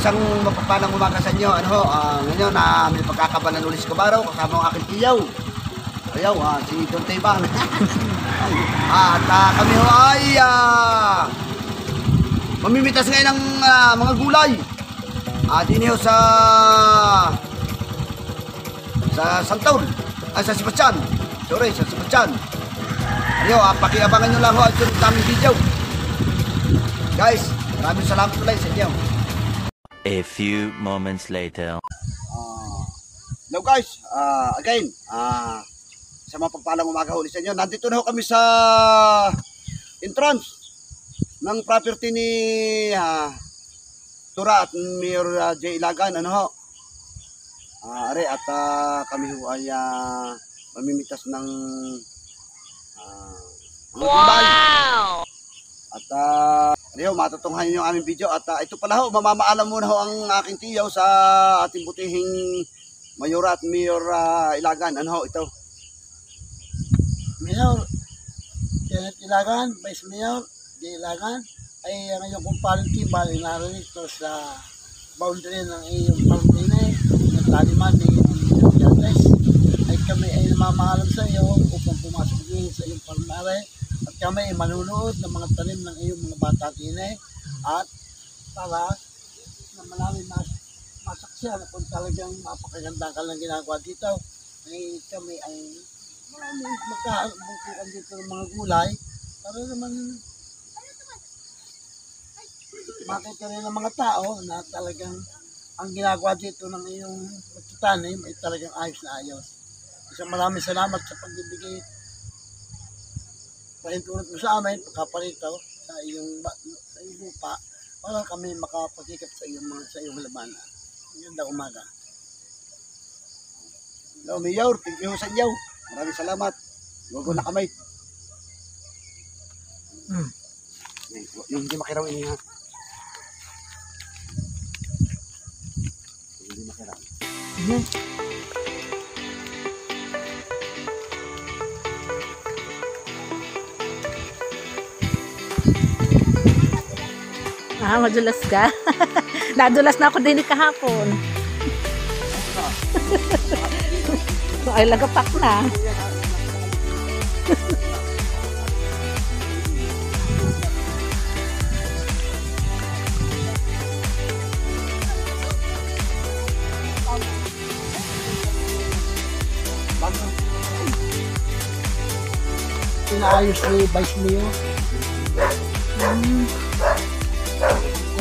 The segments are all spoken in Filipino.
Isang mapapalang umaga sa inyo. Ngayon may pagkakabalan ulit sa Kabaraw kasama ang aking tiyaw. Ayaw, si Don Teban. At kami ho ay mamimitas ngayon ng mga gulay. Din ho sa Santaul. Sa Sebastian. Sorry, sa Sebastian. Ayaw, pakiabangan nyo lang ho at sunod namin video. Guys, maraming salamat ulit sa inyo. A few moments later. Hello guys, again, sa mapagpalang umaga ulit sa inyo. Nandito na ho kami sa entrance ng property ni Tura at Mayor J. Ilagan. At kami ho ay mamimitas ng wow! At matutunghayan yung aming video. At ito pala ho, mamamaalam muna ho ang aking tiyaw sa ating butihing Mayor at Mayor Ilagan. Ito? Mayor Kenneth Ilagan, Vice Mayor J. Ilagan, ay ang iyong kumparing timbal narito sa boundary ng iyong partine ng taliman ni Diatres. Ay kami ay namamaalam sa iyo upang pumasok din sa iyong parmare. At kami ay manunood ng mga tanim ng iyong mga bata tine at para naman namin masaksyan kung talagang mapakaganda ka lang ginagawa dito. Ay kami ay magkabukukan dito ng mga gulay para naman makita rin ng mga tao na talagang ang ginagawa dito ng iyong magtatanim ay talagang ayos na ayos. Isang maraming salamat sa pagbibigay pahintulot mo sa amin, pagkaparito sa iyong lupa para kami makapagkikap sa iyong labanan. Magandang umaga. Hello Mayor, thank you sa inyo. Maraming salamat. Huwag na kamay. Yung hindi makiraw ini ha. Hindi makiraw. Madulas ka? Nadulas na ako din kahapon. Ay, lagapak na. Pinaayos ni Vice Mayor.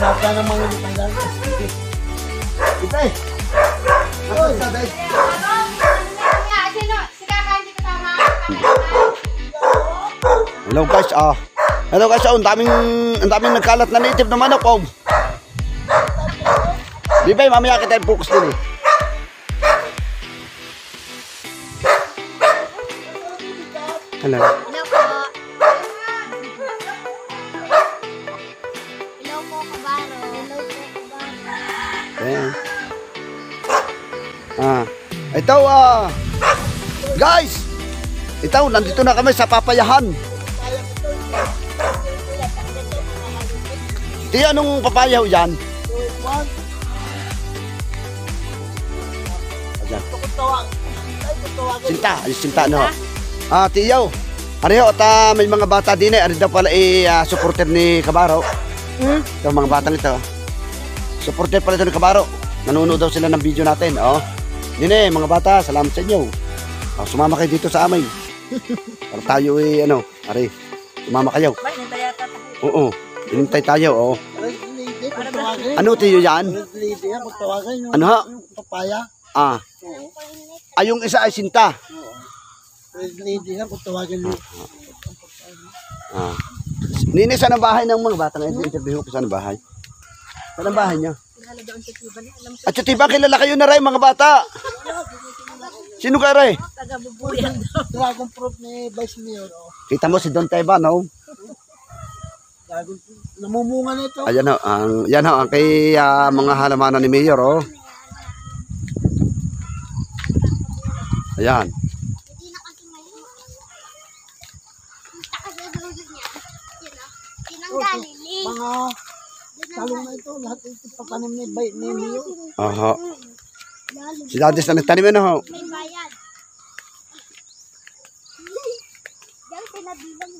Grabe naman yung tanggal. Ipay! Oy! Hello guys, hello guys, ang daming nagkalat na native na manok, Di ba, mamaya kita focus din Hello. Hello po. Hello po, Kabaro. Hello po, Kabaro. Ayan. Ito, guys! Ito, nandito na kami sa papayahan. Di, anong papayaw yan? Sinta, sinta no. Tiyaw. Ariyo, at may mga bata din ari daw pala supporter ni Kabaro. Yung mga batang ito. Supporter pala ito ni Kabaro. Nanonood daw sila ng video natin, Dine, mga bata, salamat sa inyo. Sumama kayo dito sa amin. Para tayo ari. Sumama kayo. Oo, hinintay tayo, Ano tiyo yan? Ano ha? Papaya. Yung isa ay sinta. Red lady ha, kung tawagin mo. Nini, saan ang bahay ng mga bata ngayon? Interview ko, saan ang bahay? Saan ang bahay niya? At Tutiba, kilala kayo na rin mga bata. Sino ka rin? Taga-bubuyan daw. Dragon fruit ni Vice Mayor. Kita mo si Don Teban, Namumunga nito. Ayan yan ang kay mga halamanan ni Mayor, Ayan. Hindi na kasi ngayon. Punta ka sa dulo niya. Yun ang Galilee. Mga talong na ito, lahat ito patanim ni Mayor. Aha. Si Dadis na nagtanim na ho. May bayad. Diyan pinabilang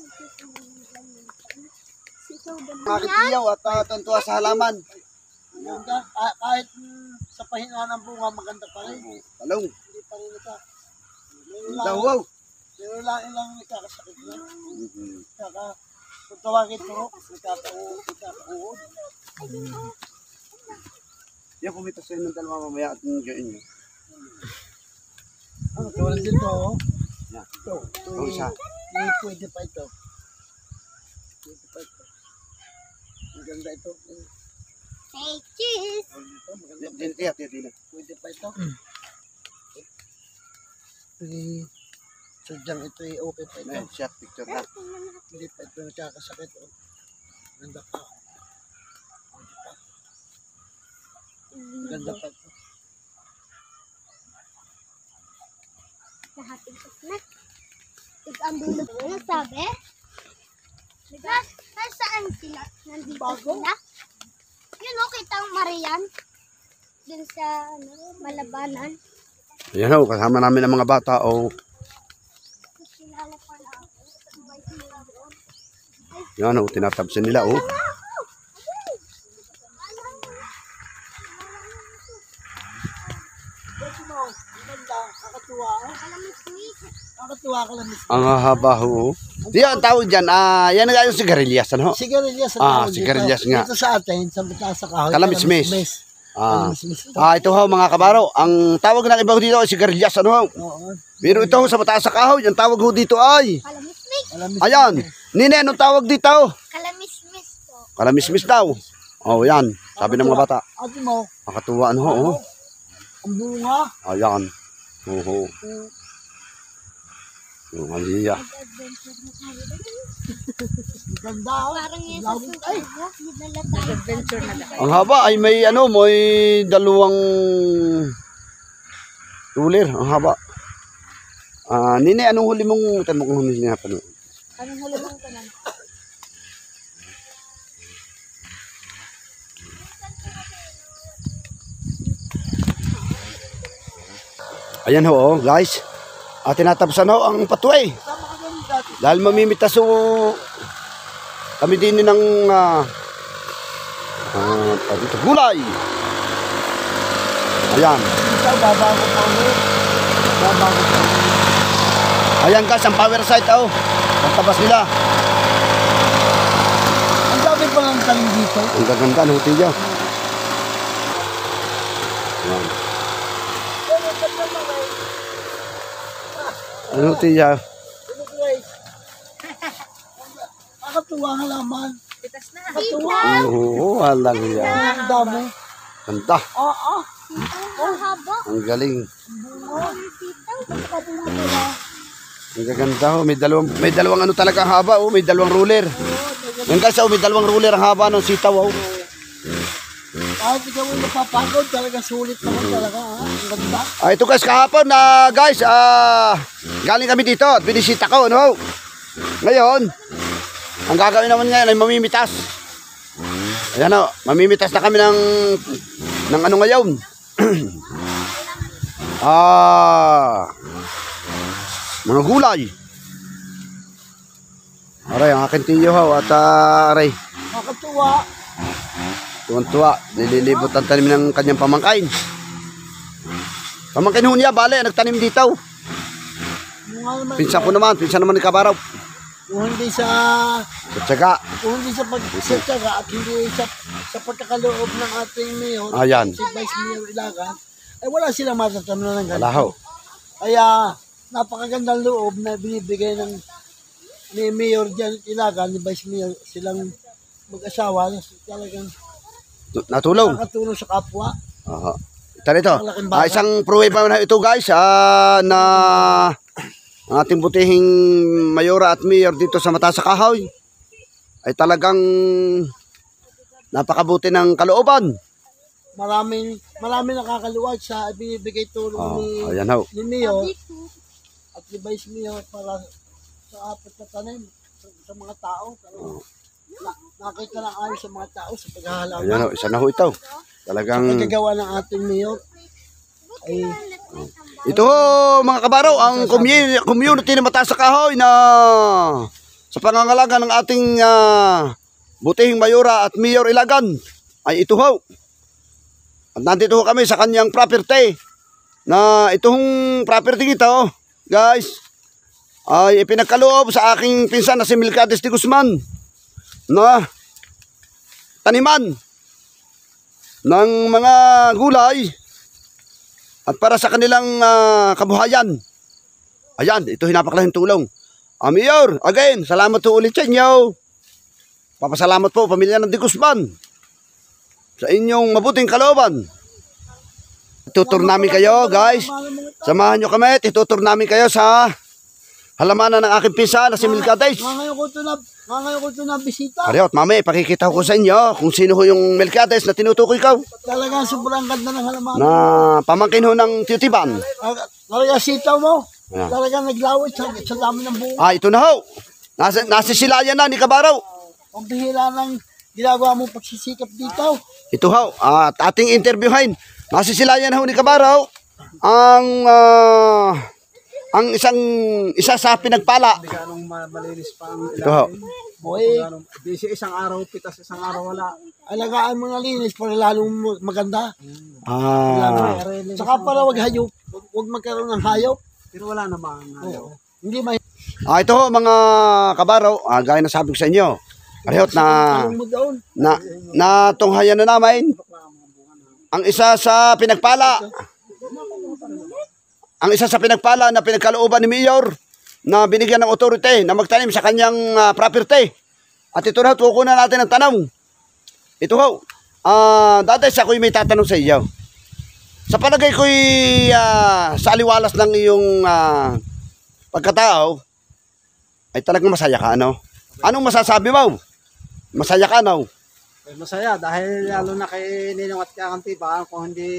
Makitiyaw at tuntua sa halaman. Maganda, kahit sa pahinga ng bunga, maganda pa rin. Talong. Hindi pa rin ito. Dawaw. Pero ilang nakakasakit na. Kung tawagin ito, nakakauod. Yan, kumita sa inyo ng dalawa mamaya at ngayon nyo. Ano, tulad dito, oh. Yan. Ito. Ito isa. Pwede pa ito. Pwede pa ito. Maganda ito. Hey, cheese! Ito, maganda. Din. Pwede pa ito. Sadyang ito ay okay pa ito. Ayan, shot picture na. Hindi pa ito nakakasakit. Oh. Ganda pa. Ganda pa ito. Lahating na. Ang dulot na sabi. Nasaan sila? Nandito sila? Yun o, kita ang Marian. Dun sa Malabanan. Ayan ho, kasama namin ang mga bata. Oh. Kilala pala ako. Yan ho, tinatabsin nila. Oh. Ganda. Nakatuwa. Nakatuwa ka lang. Ang hahaba ho. Di ang tawag dyan, yan nga yung sigarilyas. Ano? Sigarilyas. Sigarilyas nga. Dito sa atin, sa mataas sa kahoy. Kalamismis. Kalamismis. Ito ho mga kabaro. Ang tawag ng iba ho dito ay sigarilyas. Ano ho? Oo. Pero ito ho sa mataas sa kahoy, ang tawag ho dito ay. Kalamismis. Kalamismis. Ayan. Nine, anong tawag dito? Kalamismis po. Kalamismis daw. Oh, yan. Sabi ng mga bata. Ate mo, Makatuwa ano ho. Oh. ang bunga. Ayan. Oo. Yung aliya. Ganda. Parang yung sa susunod mo, dinala tayo. Adventure na lang. Ang haba ay may may dalawang ruler. Ang haba. Nine, anong huli mong tanong kung huli niya pa no? Anong huli mong tanan? Ayan ho, oh, guys. Tinatapsan ho ang patway. Dahil mamimitas ho kami din ng gulay. Ayan. Ito, babago pa ulit. Babago pa ulit. Ayan guys, ang power site oh. Ang tabas nila. Ang dami pa lang talim dito. Ang gaganda ng hotel yun. Ayan. Ano hotel yan? Nakatuwa nga laman. Pitas na. Nakatuwa. Oo, walang yan. Ang dami. Ganda. Oo. Ang haba. Ang galing. Nakatuwa. Ang gaganda oh. May dalawang ano talaga ang haba oh. May dalawang ruler. Yan guys oh, may dalawang ruler ang haba ng sitaw oh. Kahit ikaw mo napapagod, talaga sulit naman talaga. Ha? Ang ganda. Ito guys, kahapon na guys, galing kami dito at binisita ko, no? Ngayon, ang gagawin naman ngayon ay mamimitas. Ayan o, mamimitas na kami ng ano ngayon. Mga gulay. Aray, ang aking tiyo ho, at aray, Nakatuwa. tuwan-tuwa, nililibot ang tanim ng kanyang pamangkain. Pamangkain ho niya, bale, nagtanim dito. Pinsan ko naman, pinsan naman ni Kabaraw. Kung hindi sa Tsaga. kung hindi sa pagtsatsaga at hindi sa pagkakaloob ng ating mayor, Ayan. si Vice Mayor Ilagan, ay wala silang matatanan ng ganito. Wala ho. Kaya napakagandang loob na binibigay ni Mayor Jan Ilagan, ni Vice Mayor, silang mag-asawa na talagang Natulong. nakatulong sa kapwa. Aha. Ito nito. Malaking bagay. Isang pruweba na ito guys, na ang ating butihing mayora at mayor dito sa Mataas sa Kahoy ay talagang napakabuti ng kalooban. Maraming nakakaluwag sa binibigay tulong Ayan ho. ni Mayor at ni Vice Mayor para sa apat na tanim sa mga tao. nakita ng ayos sa mga tao sa paghahalaman. Ayan o, isa na ho ito. Talagang, Pagkagawa ng ating mayor ay ito ho, mga kabaro, ang community na Mataas sa Kahoy na sa pangangalaga ng ating butihing mayora at mayor Ilagan ay ito ho. At nandito ho kami sa kanyang property na itong property ito, guys, ay ipinagkaloob sa aking pinsan na si Melquiades de Guzman na taniman ng mga gulay at para sa kanilang kabuhayan. Ayan, ito hinapakalaking tulong. Mayor, again, salamat po ulit sa inyo. Papasalamat po pamilya ng de Guzman sa inyong mabuting kalooban. Itutur namin kayo, guys. Samahan nyo kami at itutur namin kayo sa halamanan ng aking pinsan na si Melquiades. ngayon ko ito na bisita. Ariot, mami, pakikita ko sa inyo kung sino ho yung Melquiades na tinutukoy ko. Talagang sobrang ganda ng halaman. Na pamangkin ho ng tiyutiban. Talagang sitaw mo. Ayan. Talagang naglawit sa dami ng buo. Ito na ho. Nasisilayan na ni Kabaraw. Ang bihira ng ginagawa mong pagsisikap dito. Ito ho, at ating interviewin. Nasisilayan ho ni Kabaraw ang isa sa pinagpala. Hindi ganong malinis pa ang Ito ho. Boy, busy isang araw, pitas isang araw wala. alagaan mo na linis para lalong maganda. Saka Saka para wag hayop. Wag magkaroon ng hayop. pero wala naman. Oo. Hindi may Ito ho mga Kabaraw, gaya na sabi ko sa inyo. Arihot tanong mo doon. natunghayan na namin ang isa sa pinagpala. Ang isa sa pinagpala na pinagkalooban ni Mayor na binigyan ng authority na magtanim sa kanyang property. At ito na, tukunan natin ang tanong. Ito ho, dati sa ako'y may tatanong sa iyo. Sa palagay ko'y sa aliwalas ng iyong pagkatao, ay talagang masaya ka, ano? Anong masasabi mo? Masaya ka, no? Masaya dahil lalo na kay Ninong at Kakantipa, kung hindi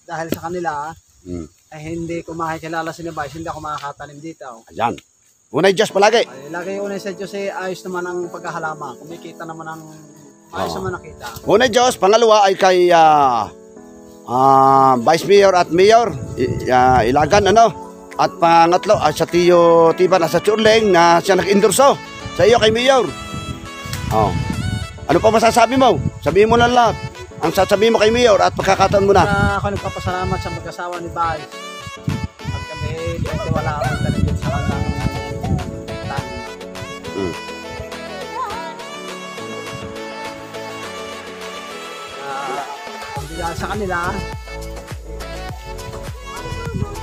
dahil sa kanila, ay hindi ko makikilala si Nibay, hindi ako makakatanim dito. Ayan. Unay Diyos palagi. Ay, lagi unay sa Diyos ayos naman ang pagkahalama. Kumikita naman ang ayos naman nakita. Unay Diyos, pangalawa ay kay Vice Mayor at Mayor Ilagan, ano? At pangatlo ay sa Tiyo Tiban at sa Churleng na siya nag-endorso sa iyo kay Mayor. Oh. Ano pa masasabi mo? Sabihin mo lang lahat. Ang sasabihin mo kay Mayor at pagkakataon mo na. Ako nagpapasalamat sa mag-asawa ni Bay. At kami, wala akong taligid sa kanilang tanim. Sa kanila,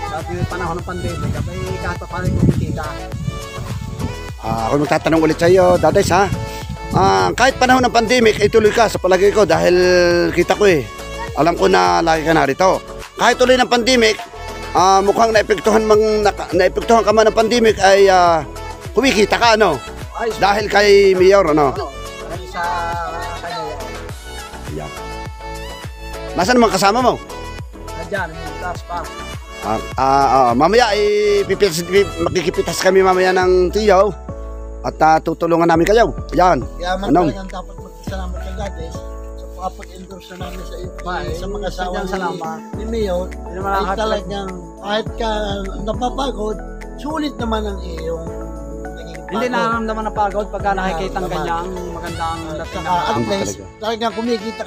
sa panahon ng pandemic, may kato pa rin kumikita. Ako magtatanong ulit sa iyo, Daday, ha? Kahit panahon ng pandemic, ay tuloy ka sa palagay ko dahil kita ko alam ko na lagi ka narito. Kahit tuloy ng pandemic, mukhang naepektuhan ka man ng pandemic ay kumikita ka, ano? Ayos. Dahil kay Mayor, ano? Dahil sa kanya yan. Yan. Nasaan naman kasama mo? Nandiyan, yung taas pa. Mamaya makikipitas kami mamaya ng tiyaw at tutulungan namin kayo. Yan. Kaya man Anong? talagang dapat magpasalamat kay God sa pagka-endorse na namin sa iyo. Bye. Sa mga asawa Sadyang salamat. ni Mayor. Hindi naman Ay nakakatulog. talagang kahit ka napapagod, sulit naman ang iyong naging pagod. Hindi nararamdaman na pagod pagka nakikita ang ganyang magandang dating Saka at Ano least, talaga? talagang kumikita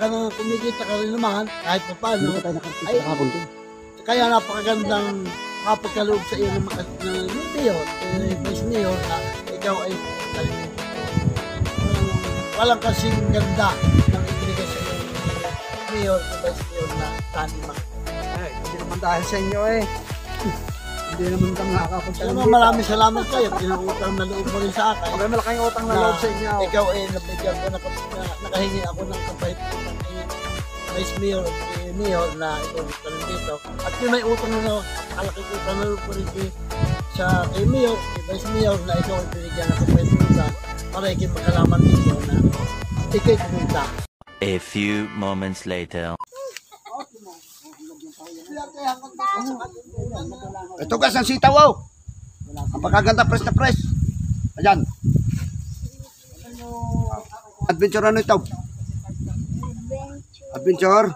ka rin naman kahit pa paano. Ay, kaya napakagandang kapagkaloob sa iyo ng mga Mayor, Vice Mayor na ikaw ay talagang walang kasing ganda ng ibigay sa iyo ng Mayor o Vice Mayor na taniman. Eh, hindi naman dahil sa inyo Hindi naman kami nakakapunta. Alam mo, maraming salamat kayo. Pinangutang na loob mo rin sa akin. Okay, malaking utang na loob sa inyo. Ikaw ay nabigyan ko, nakahingi ako ng kapahit ng Vice Mayor at Mayor na ito dito. At yun may utang na napakalaking utang na loob ko rin sa kay Mayor, kay Vice Mayor na ikaw ay binigyan ng kapahit ng para ikin magkalaman dito na ikay kumunta. A few moments later. Ito guys, ang sitaw, oh. Ang pagkaganda, press na press. Ayan. Adventure ano ito? Adventure.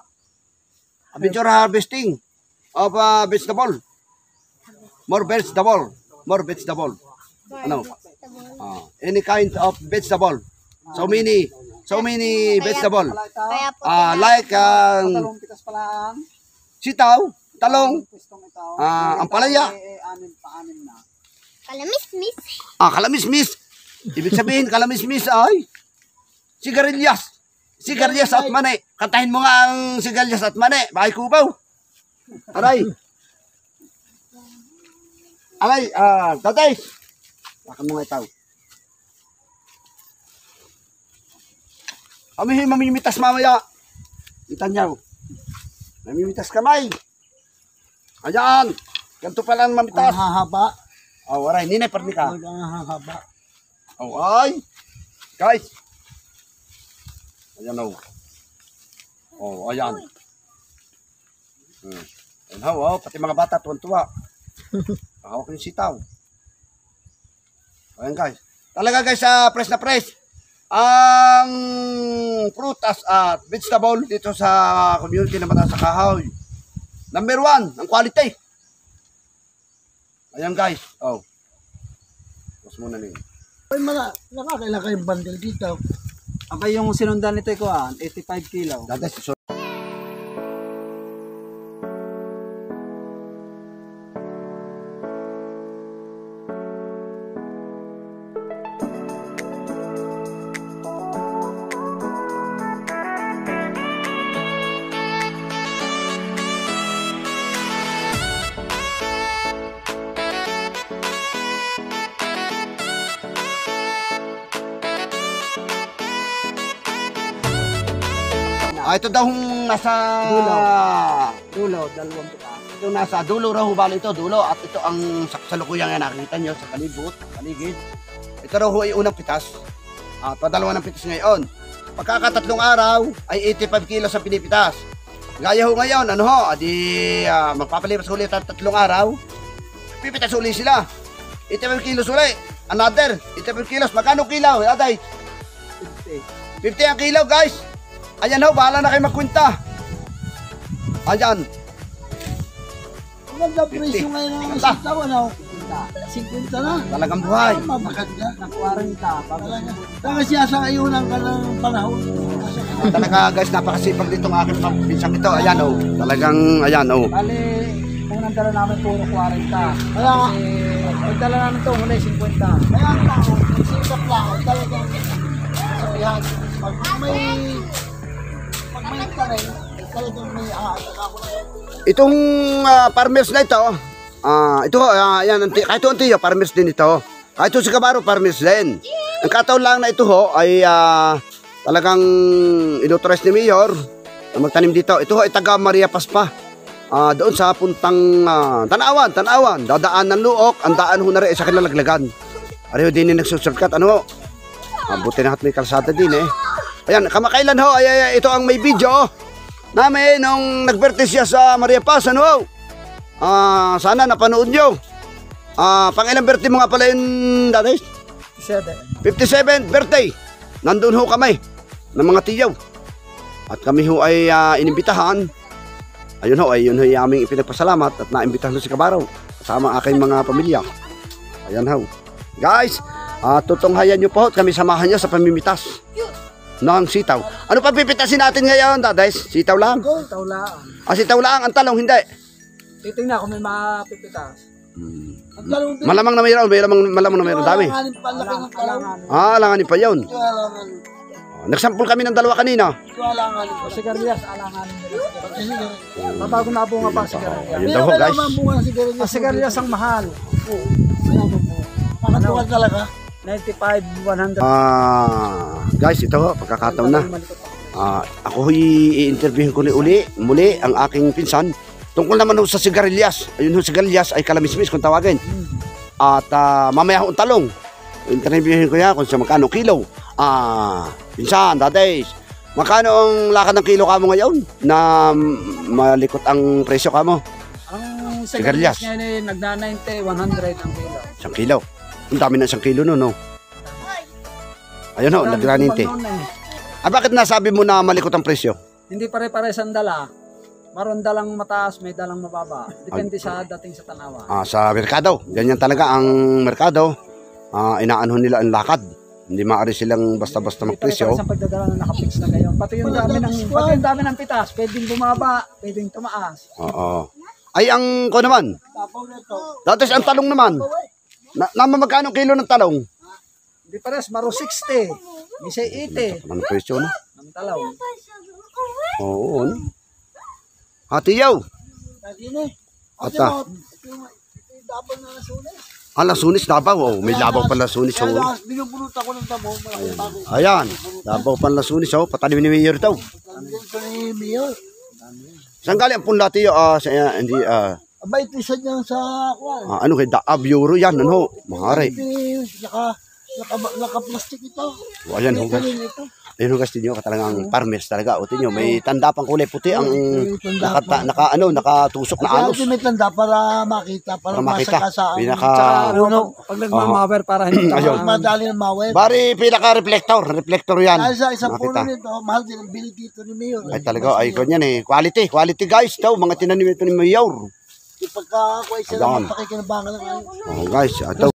Adventure harvesting of vegetable. More vegetable. Ano? Any kind of vegetable. So many vegetable. Kaya po Like Talong pitas pala ang sitaw, talong, pistong ito. ampalaya, Paanim na. kalamismis. kalamismis. Ibig sabihin, kalamismis ay sigarilyas. Sigarilyas at mani. Kantahin mo nga ang sigarilyas at mani. Bakay kubaw. Aray. Tatay. Baka mo nga itaw. Kami mamimitas mamaya. Kita niyo. Mamimitas kamay. Ayan. Ganito pala ang mamitas. Ang hahaba. Oh, aray. Ninay, parmi ka. Ang hahaba. Oh, ay. Guys. Ayan o. Oh, ayan. Ayan ho, pati mga bata, tuwan-tuwa. Hawak yung sitaw. Ayan guys. Talaga guys, fresh na fresh. Ang prutas at vegetable dito sa community na Mataas sa Kahoy. Number 1, ang quality. Ayan guys. Oh. Tapos muna nyo. Ay, nakakailan kayong bundle dito. Abay yung sinundan nito ko 85 kilo. Dadas, so ito daw nasa Dulo, dalawang pitas. ito nasa dulo raw bali ito, dulo at ito ang salukuyan nga nakikita nyo sa paligid. Ito raw ay unang pitas. At padalawa ng pitas ngayon. Pagkakatatlong araw ay 85 kilos ang pinipitas. Gaya ho ngayon, ano ho, magpapalipas ulit ang 3 araw. Pipitas uli sila. 85 kilos uli. Another 85 kilos. Magkano kilo? Aday? 50. 50 ang kilo guys. Ayan ho, bahala na kayo magkwenta. Ayan. Ang ganda presyo ngayon ng sitaw, ano? 50 na. Talagang buhay. Maganda. Ng 40. Talaga siya sa ayunan ka ng panahon. Talaga guys, napakasipag ditong aking pinsang ito. Ayan o. Talagang, ayan o. Bali, unang dala namin puro 40. Kaya nga, Kasi pag dala namin ito, muna 50. kaya ang tao, sikap lang, talagang sabihan. Pag may taray, talagang may ako na. Itong farmers na ito, ito ho, ayan, kahit ito ang tiyo, farmers din ito. Kahit ito si Kabaro, farmers din. Ang kataon lang na ito ho, ay talagang inauthorize ni Mayor na magtanim dito. Ito ho ay taga Maria Paz pa. Doon sa puntang Tanawan, dadaan ng Luok, ang daan ho na rin sa Kilalaglagan. Ariho din yung nagsusurkat, ano ho? Buti na may kalsada din eh. Ayan, kamakailan ho, ay ito ang may video namin nung nag-birthday siya sa Maria Paz, ano ho? Sana napanood nyo. Pangilang birthday mo nga pala yun, dati? 57th birthday. Nandun ho kami ng mga tiyaw. At kami ho ay inimbitahan. Ayun ho, yung aming ipinagpasalamat at naimbitahan ho si Kabaro kasama ang aking mga pamilya. Ayan ho. Guys, tutunghayan nyo po, kami samahan nyo sa pamimitas ng sitaw. Ano pa pipitasin natin ngayon, Dadays? Sitaw lang? Ito lang. Sitaw lang, ang talong hindi. Titingnan kung may mapipitas. Ang talong din. Malamang na mayroon, malamang na mayroon dami. Alanganin pa, laki ng talong. Alanganin pa yun. Ito alanganin. Nagsampul kami ng 2 kanina. Ito alanganin pa. O sigarilyas, alanganin nila. Kasi ganun. Mabago na bunga pa ang sigarilyas. Ayun daw ho, guys. Ang bunga ng sigarilyas. Ang sigarilyas ang mahal. Ayan po po. Makatuwag talaga. 95, 100. Guys, ito ho, pagkakataon na. Ako i-interviewin ko muli ang aking pinsan tungkol naman ho sa sigarilyas. Ayun ho, sigarilyas ay kalamismis kung tawagin. At mamaya ho ang talong. Interviewin ko yan kung sa magkano kilo. Pinsan, Dadays, magkano ang lakad ng kilo kamo ngayon na malikot ang presyo kamo? Ang sigarilyas. sigarilyas ngayon ay nagna-90, 100 ang kilo. 1 kilo. Ang dami na 1 kilo no. Ayun ho, nagraninte. bakit nasabi mo na malikot ang presyo? Hindi pare-pares ang dala. Maroon dalang mataas, may dalang mababa. Depende sa dating sa tanawa. Sa merkado. Ganyan talaga ang merkado. Inaanhon nila ang lakad. Hindi maaari silang basta-basta Hindi magpresyo. pare-pares ang pagdadala na nakapix na gayon. Pati yung dami ng pitas, pwedeng bumaba, pwedeng tumaas. Oo. Ay, ang ko naman. Datos ang talong naman. Magkano kilo ng talong? Hindi pares, maro 60. Misay 80. Ang presyo na. Ang talaw. Oo. Ano? Tiyaw. Ata. Lasunis Davao. Oh. May labaw pa lasunis. Oh. Binubulot ako ng damo. Malaking bago. Ayan. Labaw pa lasunis. Oh. Patanim ni Mayor daw. Ito ni Mayor. Saan galing ang punla tiyo? Hindi. Abay, tisad niya sa kwan. Ano kay Euro yan. Ano? Mahari. Naka-plastic ito. Ayan. Oh, guys. Ayun guys, tinyo talagang farmers talaga. O tinyo, may tanda pang kulay puti ang nakatusok na anos. May tanda para makita, para masakasaan. Pag nagmamawer para hindi Ayun. Madali ng mawet. Bari reflector yan. Dahil sa isang puno Makita. nito, mahal din ang bili dito ni Mayor. Ay talaga, ay ganyan eh. Quality guys daw, mga tinanim ito ni Mayor. Pagka-kuha siya Ayan. ng pakikinabangan ng ano. Oh guys, ito.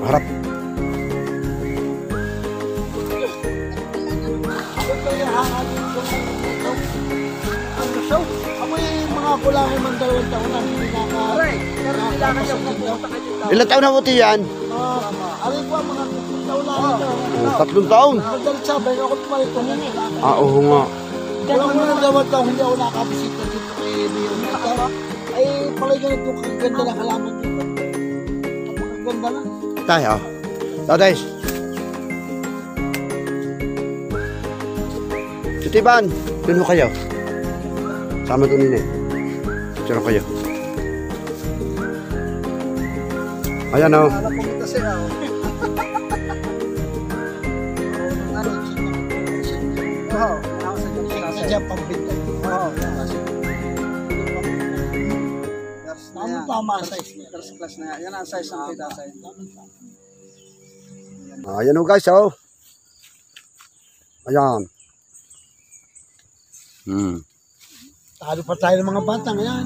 Harap. Mga kulangin man 2 taon na hindi Ilan taon na puti yan? Alin po mga 3 taon lang ito. 3 taon. Madalit sabay ako tumalit ko. Oo nga. Wala mo na 2 taon hindi ako nakabisita dito kay Mayor. Ay palay ganito kaganda na halaman dito. Napakaganda na. Tayo. Guys. Titiban, dun ho kayo. Sama doon nila. Sino kayo? Ayan o. Alam ko ito siya. Oo. Kaya pambinta. Oo. Tama ang size niya. First class na yan. Yan ang size ng pitasin. Ayan o guys o. Ayan. Talo pa tayo ng mga bata ngayon.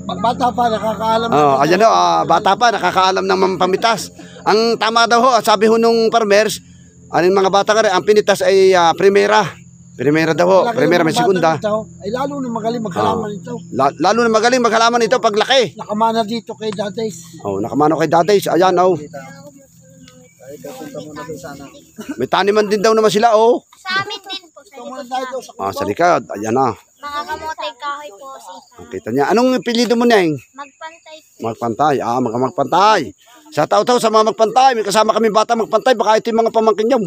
Bata pa, nakakaalam. Ayan o, bata pa, nakakaalam ng pamitas. Ang tama daw ho, sabi ho nung farmers, aning mga bata nga rin, ang pinitas ay primera. Primera daw ho, primera may segunda. Ay lalo na magaling maghalaman ito. Lalo na magaling maghalaman ito pag laki. Nakamana dito kay Dates. Nakamano kay Dates. Ayan o. Ay, kapunta muna doon sana. May taniman din daw naman sila o. Sa amin din po. Ito muna tayo doon sa Sa likod. Ayan na. Mga kamote kahoy po, sita. Kita niya. Anong pilido mo niya? Magpantay po. Magpantay. Magpantay. Sa tao-tao sa mga magpantay. May kasama kami bata magpantay. Baka ito yung mga pamangkin niyo.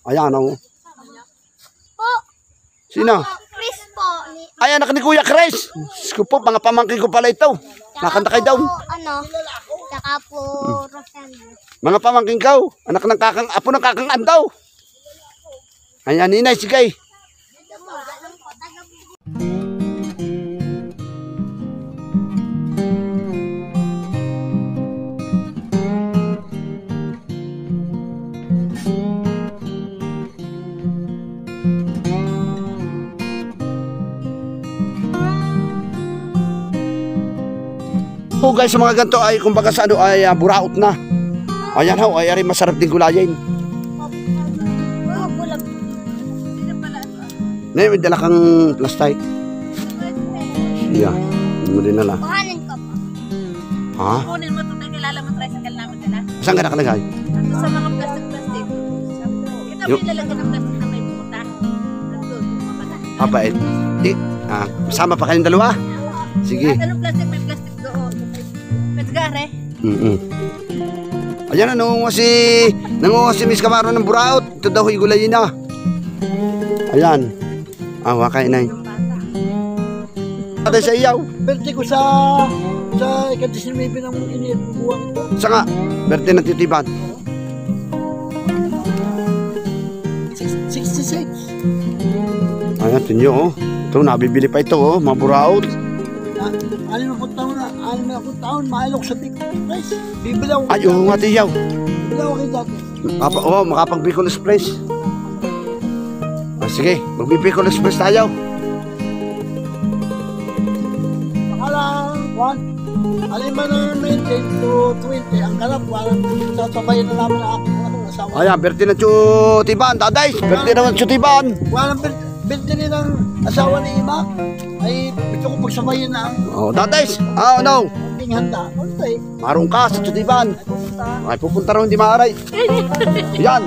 Ayan o. Po, Sino? Chris po. Ayan, anak ni Kuya Chris. Sko po, mga pamangkin ko pala ito. Nakanta kayo daw. Tsaka po, Rosario. Mga pamangkin ko. Anak ng kakang, apo ng kakang andaw. Ayan, ninay, sige. Oh guys, sa mga ganito ay kumbaga sa ano ay buraot na. Ayan ho, ay ari masarap din gulayin. Bulag. May dala kang plastic. Yeah, hindi mo din nala. Kuhanin ko po. Ha? Kunin mo ito na kilala mo tricycle namin nila. Saan ka nakalagay? Nandun sa mga plastic. Ito Yung- may lalagyan ng plastic na may puta. Nandun, mamala. Papa, sama pa kayong dalawa? Sige. Anong plastic? May plastic doon. Pagare. Ayan na, nangunga si Miss Camaro ng buraot. Ito daw huy gulayin na. Ayan. Wakay na yun. Ate sa iyaw. Berte ko sa ikadisinmibi ng inibubuhan ito. Sa nga, berte ng titiban. 66. Ayan, tinyo oh. Ito, nabibili pa ito oh, mga buraot. 60 taon, mailok sa big price. Bibilaw ko. Ay, oo nga tiyaw. Bibilaw ko dati. Makapag-Bicol Express. Sige, mag-Bicol Express tayo. Nakalang, alin ba na 19 to 20, ang kalap, walang tatabayan na namin ang aking asawa. Ayan, berte ng Chutiban, daday. Berte naman Chutiban. Walang berte din ang asawa ni Ima. Ay, gusto ko pagsabayin na ang Oh, daday. Ano? aking handa. Okay. Marong ka sa Chutiban. Ay, pupunta raw hindi maaray. Yan.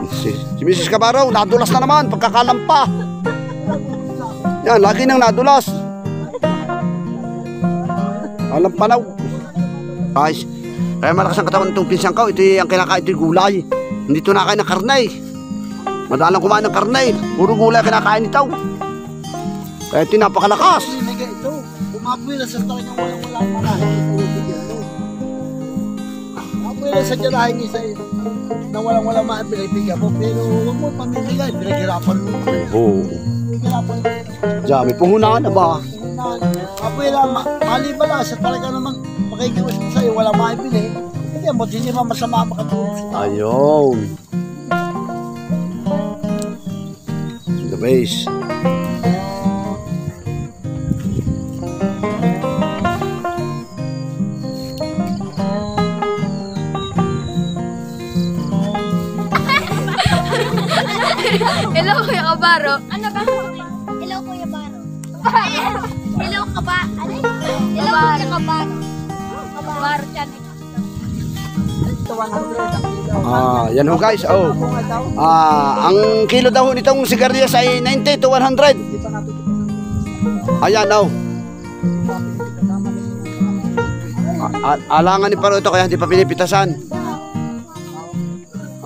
Si Mrs. Cabaro, nadulas na naman, pagkakalampa. Yan, lagi nang nadulas. Alampanaw. Guys, kaya malakas ang katawan itong pinsang ko. Ito ang kinakain, ito yung gulay. Hindi ito nakain ng karne. Madalang kumain ng karne. Puro gulay kinakain ito. Kaya ito napakalakas. Sinigay ito. Umapoy na sa talagang walang marahin. Umapoy na sa diyarahin isa na walang maibigay mo. Pero huwag mo pamimigay. Pinaghirapan mo. Oo. Pinaghirapan mo. Diyan, may puhunan na ba? Apoy na, mali ba na sa talaga naman makikiwas mo sa'yo, wala maibili. Hindi mo, hindi naman masama makatulong sa tao. Ayun. The base. Hello, Kuya Kabaro. Ano ba? Hello, Kuya Baro. Hello, Kaba. Ano? Hello, Kuya Kabaro. Kabaro dyan. Yan ho guys. Oh. Ang kilo daw nitong sigarilyas ay 90 to 100. Ayan oh. Alangan ni Paro ito kaya hindi pa pinipitasan.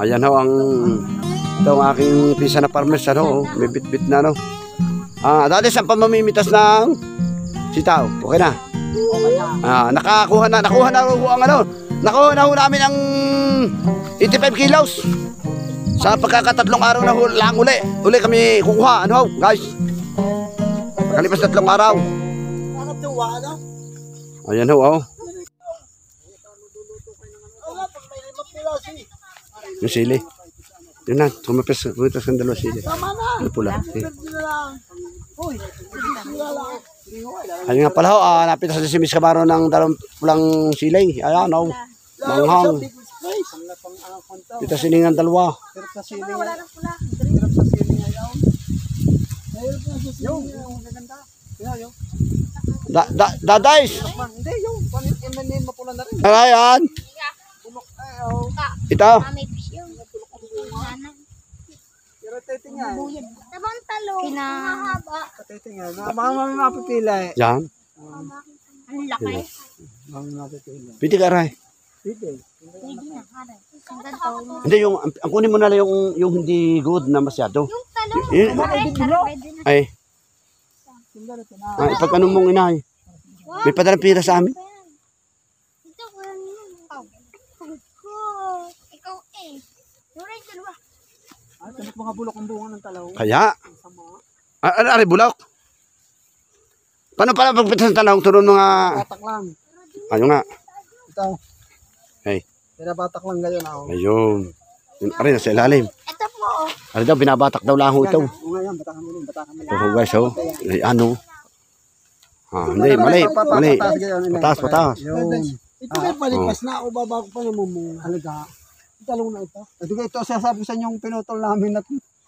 Ayan ho ang ito ang aking pisa na farmers ano, may bit-bit na no. Dati saan pa mamimitas ng sitaw? Okay na. Nakuha na ho ang ano. Nakuha na ho namin ang 85 kilos. Sa pagkakatatlong araw na ho lang uli kami kukuha. Ano ho, guys? Pagkalipas 3 araw. Nakatuwa, ano? Ayan ho, oh. Wala, pag may 5 pilasi. Yung sili. Yun na, kumipas ng 2 sili. Tama na. Ano pula? Pwede na lang. Uy, sila lang. Ayun nga pala ho, napitas na si Miss Camaro ng 2 pulang silay. Ayan ho, manghang. Pitas siningan 2. Hirap sa siling. Hirap sa siling ngayon. Yung maganda. Kaya yung. Dadays! Hindi, yung. Panin mapula na rin. Ayan! Bulok tayo. Ito. May fish yun. Sana. Irritating Patitingin. Tabang talong. Mahaba. Patitingin. Baka may mapipila eh. Yan. Ang laki. Baka may mapipila. Pwede ka, Aray. Pwede. Pwede na, pare. Ang ganito. Hindi, ang kunin mo na lang yung hindi good na masyado. Yung talong. Eh, Pwede na. ay, pag ano mong inay. May padalang pira sa amin. Ito ko lang yun. Ikaw eh. Nuray dalawa. Tanap mga bulok ang bunga ng talaw. Kaya, Aray, bulak. Paano pala pagpitas ng talong, turon mga, Batak lang. ano nga, Ito. ay, Pinabatak lang ngayon ako. ayun. Aray, nasa ilalim. Ito po. Aray daw, binabatak daw lang ho ito. Oo nga yan, batakan mo rin, batakan mo rin. Oh, guys, oh. Ay, ano? Hindi, mali, mali. Pataas. Yun. Ito may palipas na o baba ko pa namumunga. Halaga. Talong na ito. Ito sasabi sa inyong pinutol namin at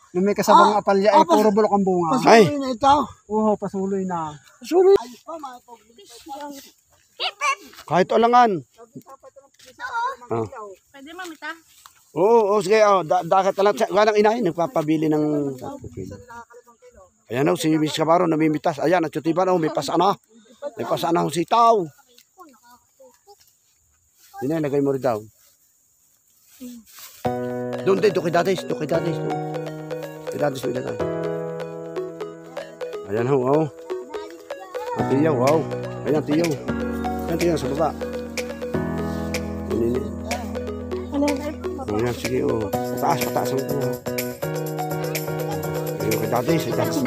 nung may kasabang apalya ay puro bulok ang bunga. Ay. Pasuloy na ito. Oo, pasuloy na. Pasuloy. Ayos pa, mga pag-ibig. Kahit alangan. Pwede mamita? Oo, sige, dagat na lang. Ganang inahin, nagpapabili ng... Ayan o, si Miss Cabaro namimitas. Ayan, at yutiban o, may pasana. May pasana ho sitaw. Hindi na, lagay mo rin daw. Doon din, doon kay Dadis. Doon kay Dadis. Kay Dadis mo ilagay. Ayan ho, wow. Ang tiyaw, wow. Ayan, tiyaw. Ayan, tiyaw, sa baba. Ayan, sige, o. Pataas ang ito. Ayan, kay Dadis. Kay Dadis.